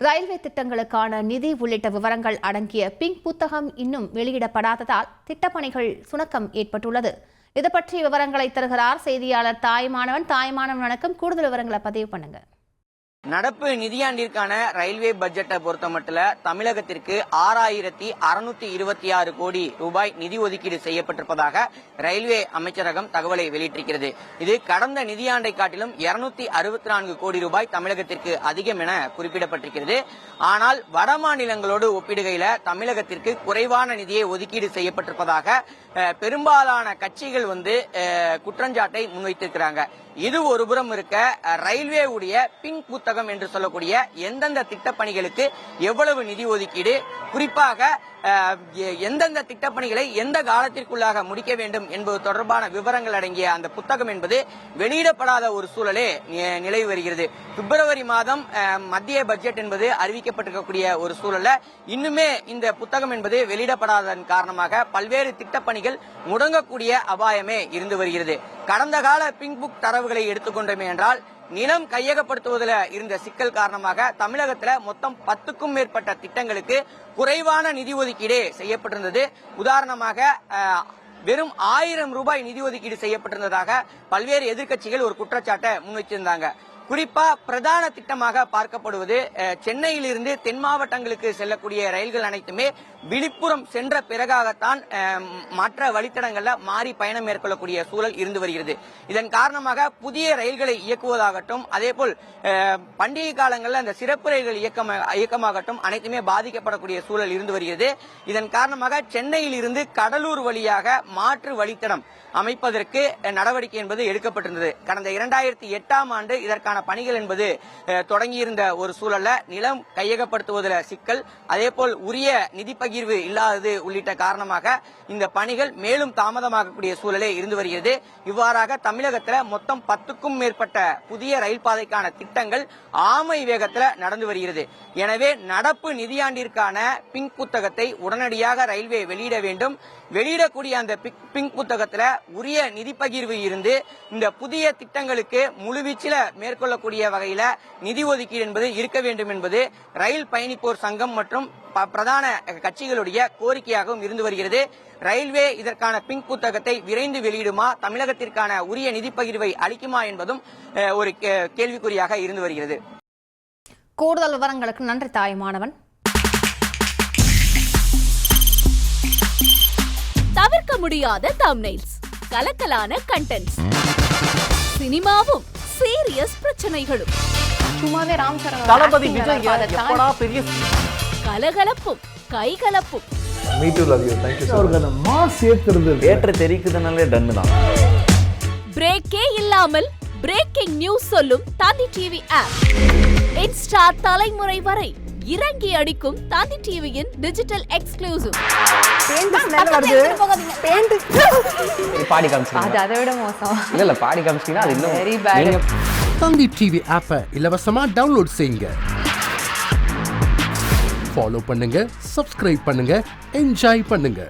Railway திட்டங்களுக்கான நிதி உள்ளிட்ட விவரங்கள் அடங்கிய பிங்க் புத்தகம் இன்னும் வெளியிடப்படாததால் திட்டப்பணிகள் சுணக்கம் ஏற்பட்டுள்ளது. இது பற்றிய விவரங்களை தருகிறார் செய்தியாளர் தாய்மானவன். வணக்கம். கூடுதல் விவரங்களை பதிவு பண்ணுங்க. நடப்பு நிதியாண்டிற்கான ரயில்வே பட்ஜெட்டை பொறுத்த மட்டும் தமிழகத்திற்கு 6626 கோடி ரூபாய் நிதி ஒதுக்கீடு செய்யப்பட்டிருப்பதாக ரயில்வே அமைச்சரகம் தகவலை வெளியிட்டிருக்கிறது. இது கடந்த நிதியாண்டை காட்டிலும் 264 கோடி ரூபாய் தமிழகத்திற்கு அதிகம் என குறிப்பிடப்பட்டிருக்கிறது. ஆனால் வட மாநிலங்களோடு ஒப்பிடுகையில் தமிழகத்திற்கு குறைவான நிதியை ஒதுக்கீடு செய்யப்பட்டிருப்பதாக பெரும்பாலான கட்சிகள் குற்றஞ்சாட்டை முன்வைத்திருக்கிறாங்க. இது ஒருபுறம் இருக்க, ரயில்வே உடைய பிங்க் புத்தகம் என்று சொல்லக்கூடிய எந்தெந்த திட்டப்பணிகளுக்கு எவ்வளவு நிதி ஒதுக்கீடு, குறிப்பாக எந்தெந்த திட்டப்பணிகளை எந்த காலத்திற்குள்ளாக முடிக்க வேண்டும் என்பது தொடர்பான விவரங்கள் அடங்கிய அந்த புத்தகம் என்பது வெளியிடப்படாத ஒரு சூழலே நிலவி வருகிறது. பிப்ரவரி மாதம் மத்திய பட்ஜெட் என்பது அறிவிக்கப்பட்டிருக்கக்கூடிய ஒரு சூழல்ல இன்னுமே இந்த புத்தகம் என்பது வெளியிடப்படாததன் காரணமாக பல்வேறு திட்டப்பணிகள் முடங்கக்கூடிய அபாயமே இருந்து வருகிறது. கடந்த கால பிங்க் புக் தரவுகளை எடுத்துக்கொண்டோமே என்றால், நிலம் கையகப்படுத்துவதில் இருந்த சிக்கல் காரணமாக தமிழகத்தில் மொத்தம் 10க்கும் மேற்பட்ட திட்டங்களுக்கு குறைவான நிதி ஒதுக்கீடு செய்யப்பட்டிருந்தது. உதாரணமாக வெறும் 1000 ரூபாய் நிதி ஒதுக்கீடு செய்யப்பட்டிருந்ததாக பல்வேறு எதிர்க்கட்சிகள் ஒரு குற்றச்சாட்டை முன்வைச்சிருந்தாங்க. குறிப்பா பிரதான திட்டமாக பார்க்கப்படுவது சென்னையிலிருந்து தென் மாவட்டங்களுக்கு செல்லக்கூடிய ரயில்கள் அனைத்துமே விழுப்புரம் சென்ற பிறகாகத்தான் மற்ற வழித்தடங்கள்ல மாறி பயணம் மேற்கொள்ளக்கூடிய சூழல் இருந்து வருகிறது. இதன் காரணமாக புதிய ரயில்களை இயக்குவதாகட்டும், அதேபோல் பண்டிகை காலங்களில் அந்த சிறப்பு ரயில்கள் இயக்கமாகட்டும் அனைத்துமே பாதிக்கப்படக்கூடிய சூழல் இருந்து வருகிறது. இதன் காரணமாக சென்னையில் இருந்து கடலூர் வழியாக மாற்று வழித்தடம் அமைப்பதற்கு நடவடிக்கை என்பது எடுக்கப்பட்டிருந்தது. கடந்த 2008ஆம் ஆண்டு இதற்கான பணிகள் என்பது தொடங்கியிருந்த ஒரு சூழல்ல நிலம் கையகப்படுத்துவதில் சிக்கல், அதேபோல் உரிய நிதி பகிர்வு இல்லாதது உள்ளிட்ட காரணமாக இந்த பணிகள் மேலும் தாமதமாகக்கூடிய சூழலே இருந்து வருகிறது. இவ்வாறாக தமிழகத்தில் மொத்தம் 10க்கும் மேற்பட்ட புதிய ரயில் பாதைக்கான திட்டங்கள் ஆமை வேகத்தில் நடந்து வருகிறது. எனவே நடப்பு நிதியாண்டிற்கான பிங்க் புத்தகத்தை உடனடியாக ரயில்வே வெளியிட வேண்டும். வெளியிடக்கூடிய அந்த பிங்க் புத்தகத்தில் உரிய நிதி பகிர்வு இருந்து இந்த புதிய திட்டங்களுக்கு முழுவீச்சில் மேற்கொள்ளக்கூடிய வகையில நிதி ஒதுக்கீடு என்பது இருக்க வேண்டும் என்பது ரயில் பயணிப்போர் சங்கம் மற்றும் பிரதான கட்சிகளுடைய கோரிக்கையாகவும் இருந்து வருகிறது. ரயில்வே இதற்கான பிங்க் புத்தகத்தை விரைந்து வெளியிடுமா, தமிழகத்திற்கான உரிய நிதி பகிர்வை அளிக்குமா என்பதும் ஒரு கேள்விக்குறியாக இருந்து வருகிறது. கூடுதல் விவரங்களுக்கு நன்றி தாய்மானவன். தவிர்க்க முடியாத தம்ப்நெயில்ஸ், கலக்கலான கண்டென்ட்ஸ், சினிமாவும் சீரியஸ் பிரச்சனைகளும், சும்மாவே ராம் சரண் தளபதி விஜய் எப்படா பெரிய கலகலப்பும் கைகலப்பும். Me too love you. Thank you அவர்களை மாஸ் ஏத்துறது ஏற்ற தெரிக்குதுனாலே டன் தான். பிரேக்கே இல்லாமல் பிரேக்கிங் நியூஸ் சொல்லும் தந்தி டிவி ஆப். இன்ஸ்டா தலைமுறை வரை இறங்கி அடிக்கும் தந்தி டிவியின் டிஜிட்டல் எக்ஸ்க்ளூசிவ். பாடி காமிச்சீங்க, அது அதை விட மோசம். இல்ல பாடி காமிச்சீங்கன்னா அது இன்னும் வெரி பேட். தந்தி டிவி ஆப்பை இலவசமா டவுன்லோட் செய்யுங்க. ஃபாலோ பண்ணுங்க, சப்ஸ்கிரைப் பண்ணுங்க, என்ஜாய் பண்ணுங்க.